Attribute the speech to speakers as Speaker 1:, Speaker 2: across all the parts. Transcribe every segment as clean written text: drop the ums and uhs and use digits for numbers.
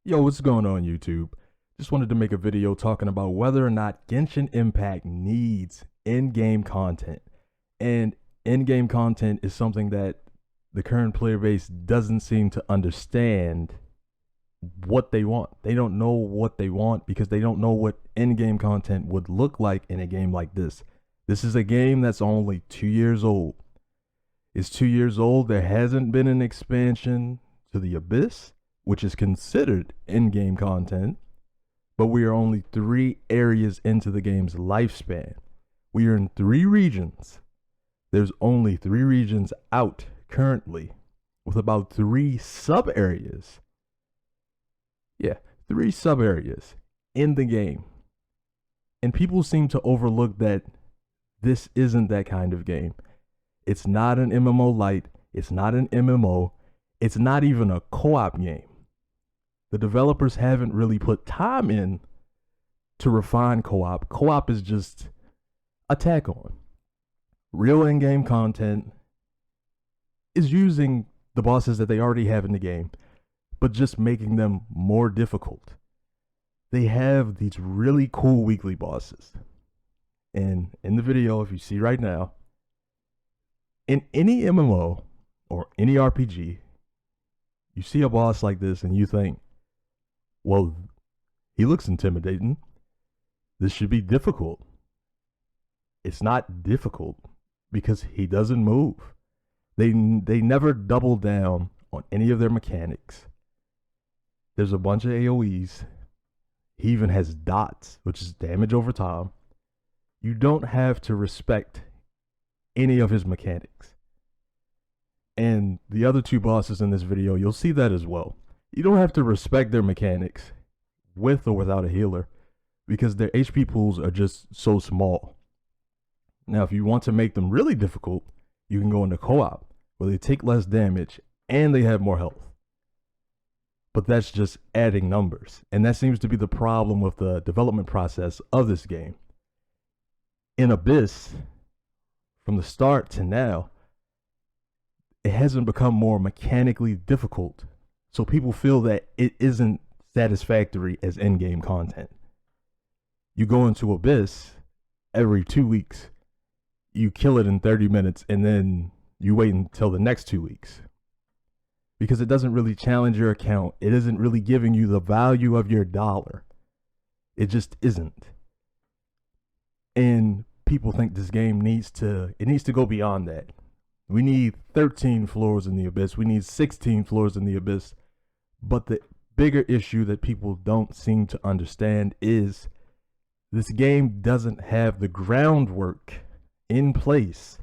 Speaker 1: Yo, what's going on YouTube? Just wanted to make a video talking about whether or not Genshin Impact needs in-game content. And in-game content is something that the current player base doesn't seem to understand what they want. They don't know what they want because they don't know what in-game content would look like in a game like this. This is a game that's only 2 years old. It's 2 years old. There hasn't been an expansion to the Abyss, which is considered in-game content, but we are only 3 areas into the game's lifespan. We are in 3 regions. There's only 3 regions out currently, with about 3 sub-areas. Yeah, 3 sub-areas in the game. And people seem to overlook that this isn't that kind of game. It's not an MMO light. It's not an MMO. It's not even a co-op game. The developers haven't really put time in to refine co-op. Co-op is just a tack on. Real in-game content is using the bosses that they already have in the game, but just making them more difficult. They have these really cool weekly bosses. And in the video, if you see right now, in any MMO or any RPG, you see a boss like this and you think, well, he looks intimidating. This should be difficult. It's not difficult because he doesn't move. They never double down on any of their mechanics. There's a bunch of AoEs. He even has dots, which is damage over time. You don't have to respect any of his mechanics. And the other 2 bosses in this video, you'll see that as well. You don't have to respect their mechanics with or without a healer because their HP pools are just so small. Now, if you want to make them really difficult, you can go into co-op where they take less damage and they have more health. But that's just adding numbers. And that seems to be the problem with the development process of this game. In Abyss, from the start to now, it hasn't become more mechanically difficult. So people feel that it isn't satisfactory as in-game content. You go into Abyss every 2 weeks, you kill it in 30 minutes, and then you wait until the next 2 weeks. Because it doesn't really challenge your account. It isn't really giving you the value of your dollar. It just isn't. And people think this game needs to go beyond that. We need 13 floors in the Abyss. We need 16 floors in the Abyss. But the bigger issue that people don't seem to understand is this game doesn't have the groundwork in place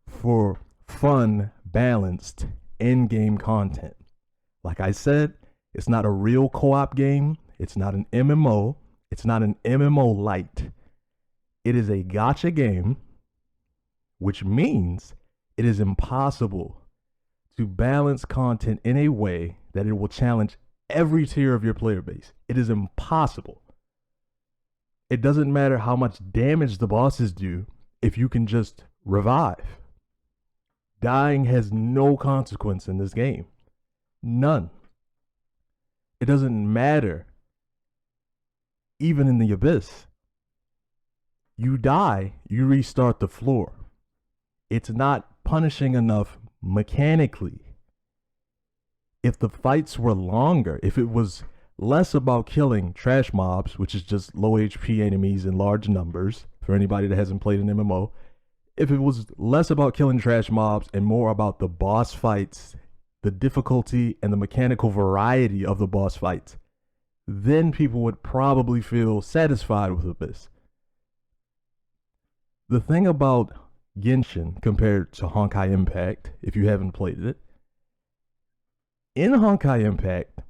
Speaker 1: for fun, balanced, in-game content. Like I said, it's not a real co-op game. It's not an MMO. It's not an MMO light. It is a gacha game, which means it is impossible to balance content in a way that it will challenge every tier of your player base. It is impossible. It doesn't matter how much damage the bosses do if you can just revive. Dying has no consequence in this game. None. It doesn't matter. Even in the Abyss, you die, you restart the floor. It's not punishing enough mechanically. If the fights were longer, if it was less about killing trash mobs, which is just low HP enemies in large numbers, for anybody that hasn't played an MMO, if it was less about killing trash mobs and more about the boss fights, the difficulty and the mechanical variety of the boss fights, then people would probably feel satisfied with Abyss. The thing about Genshin compared to Honkai Impact, if you haven't played it, in Honkai Impact,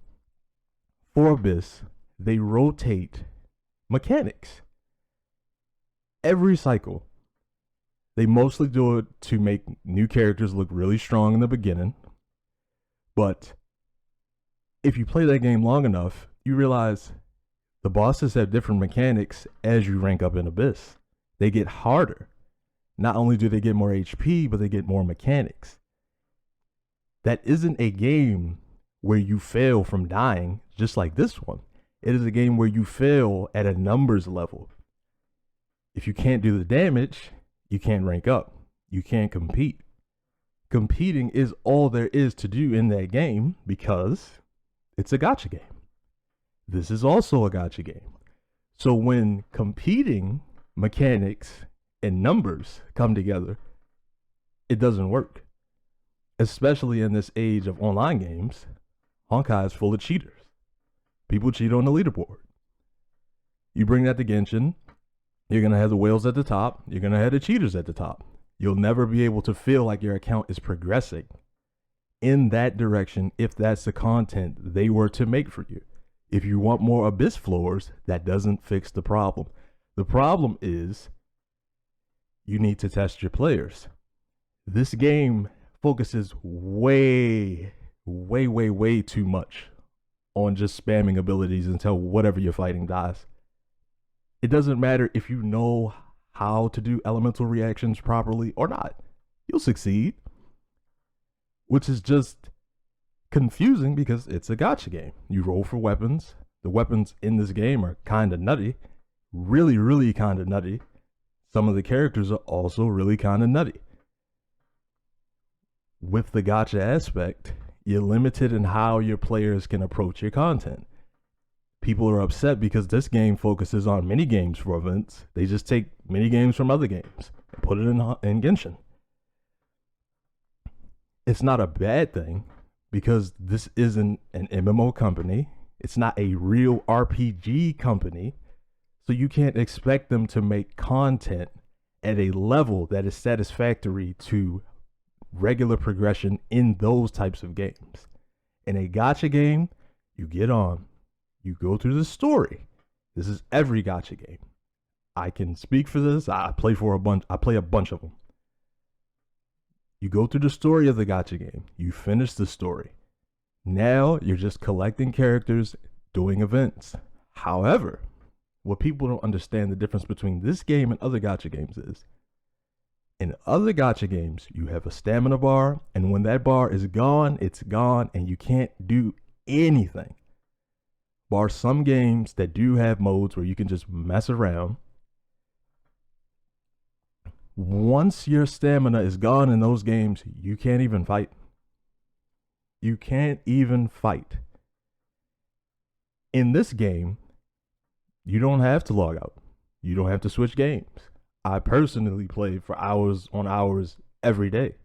Speaker 1: for Abyss, they rotate mechanics. Every cycle. They mostly do it to make new characters look really strong in the beginning. But if you play that game long enough, you realize the bosses have different mechanics as you rank up in Abyss. They get harder. Not only do they get more HP, but they get more mechanics. That isn't a game where you fail from dying just like this one. It is a game where you fail at a numbers level. If you can't do the damage, you can't rank up. You can't compete. Competing is all there is to do in that game because it's a gacha game. This is also a gacha game. So when competing mechanics and numbers come together, it doesn't work. Especially in this age of online games, Honkai is full of cheaters. People cheat on the leaderboard. You bring that to Genshin, you're going to have the whales at the top, you're going to have the cheaters at the top. You'll never be able to feel like your account is progressing in that direction if that's the content they were to make for you. If you want more abyss floors, that doesn't fix the problem. The problem is you need to test your players. This game focuses way too much on just spamming abilities until whatever you're fighting dies. It doesn't matter if you know how to do elemental reactions properly or not. You'll succeed. Which is just confusing because it's a gacha game. You roll for weapons. The weapons in this game are kind of nutty. Really kind of nutty. Some of the characters are also really kind of nutty. With the gacha aspect, you're limited in how your players can approach your content. People are upset because this game focuses on mini games for events. They just take mini games from other games and put it in Genshin. It's not a bad thing because this isn't an MMO company. It's not a real RPG company. So you can't expect them to make content at a level that is satisfactory to regular progression in those types of games. In a gacha game, you get on, you go through the story. This is every gacha game. I can speak for this. I play a bunch of them. You go through the story of the gacha game. You finish the story. Now you're just collecting characters, doing events. However, what people don't understand the difference between this game and other gacha games is, in other gacha games, you have a stamina bar, and when that bar is gone, it's gone, and you can't do anything. Bar some games that do have modes where you can just mess around. Once your stamina is gone in those games, you can't even fight. You can't even fight. In this game, you don't have to log out. You don't have to switch games. I personally play for hours on hours every day.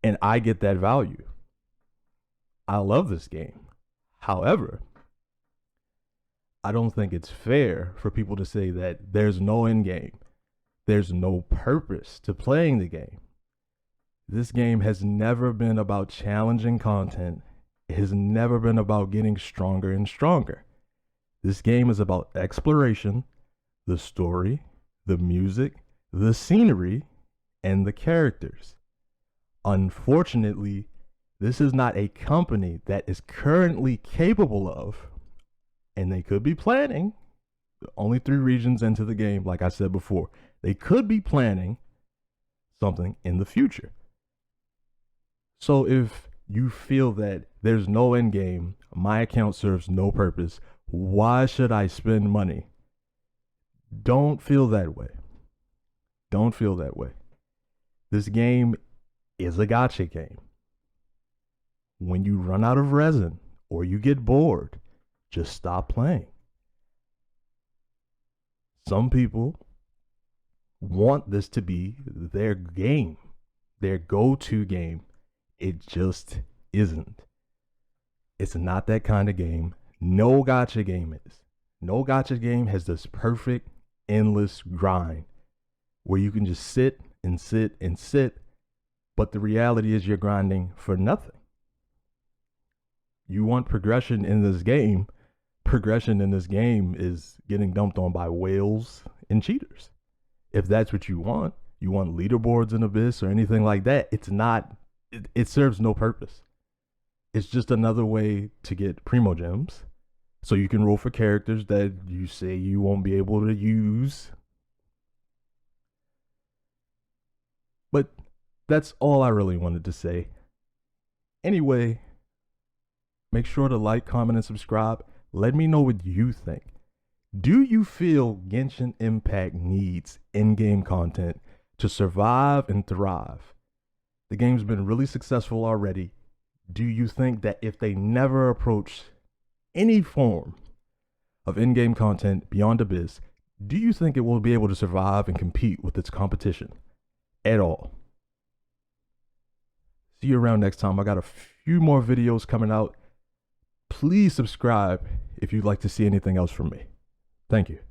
Speaker 1: And I get that value. I love this game. However, I don't think it's fair for people to say that there's no end game. There's no purpose to playing the game. This game has never been about challenging content. It has never been about getting stronger and stronger. This game is about exploration, the story, the music, the scenery, and the characters. Unfortunately, this is not a company that is currently capable of, and they could be planning, only 3 regions into the game, like I said before, they could be planning something in the future. So if you feel that there's no end game, my account serves no purpose, why should I spend money? Don't feel that way. Don't feel that way. This game is a gacha game. When you run out of resin or you get bored, just stop playing. Some people want this to be their game, their go-to game. It just isn't. It's not that kind of game. No gacha game is. No gacha game has this perfect, endless grind where you can just sit and sit and sit, but the reality is you're grinding for nothing. You want progression in this game. Progression in this game is getting dumped on by whales and cheaters. If that's what you want leaderboards in Abyss or anything like that, it's not, it serves no purpose. It's just another way to get primo gems so you can roll for characters that you say you won't be able to use. But that's all I really wanted to say. Anyway, Make sure to like, comment, and subscribe. Let me know what you think. Do you feel Genshin Impact needs in-game content to survive and thrive? The game's been really successful already. Do you think that if they never approach any form of in-game content beyond Abyss, do you think it will be able to survive and compete with its competition at all? See you around next time. I got a few more videos coming out. Please subscribe if you'd like to see anything else from me. Thank you.